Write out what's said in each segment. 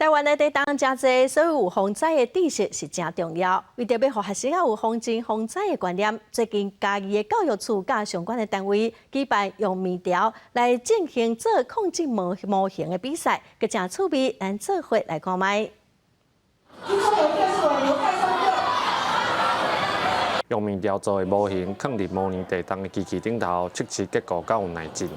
台湾的地动真济，所以有防灾的知识是真重要。为着要让学生有防震防灾的观念，最近嘉义的教育处甲相关的单位举办用面条来进行做控制模型的比赛，佮真趣味，咱做伙来看卖。用面条做的模型放入模拟地动的机器顶头，测试结果较有耐震。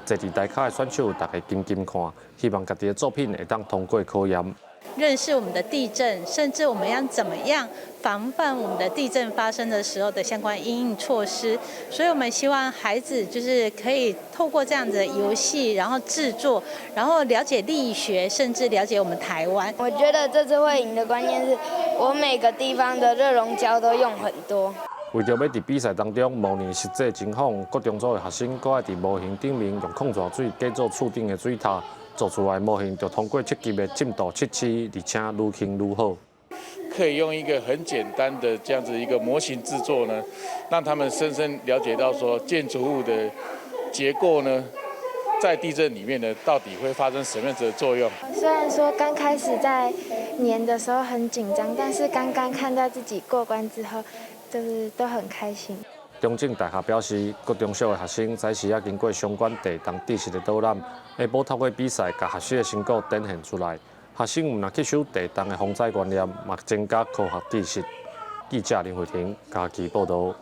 坐伫台卡的选手，大家紧紧看，希望家己的作品会当通过考验。认识我们的地震，甚至我们要怎么样防范我们的地震发生的时候的相关因应措施。所以我们希望孩子就是可以透过这样子的游戏，然后制作，然后了解力学，甚至了解我们台湾。我觉得这次会赢的关键是我每个地方的热熔胶都用很多。为着要伫比赛当中模拟实际情况，各中组的学生搁爱伫模型顶面用控制水加做厝顶的水塔，做出来模型就通过测级的浸度测试，而且愈轻愈好。可以用一个很简单的这样子一个模型制作呢，让他们深深了解到说建筑物的结构呢，在地震里面呢，到底会发生什么样子的作用？虽然说刚开始在粘的时候很紧张，但是刚刚看到自己过关之后，就是都很开心。中正大学表示，各中小的学生在时也经过相关地动知识的导览，下晡透过比赛，把学习的成果展现出来。学生有若吸收地动的防灾观念，嘛增加科学知识。记者林慧婷，嘉义报道。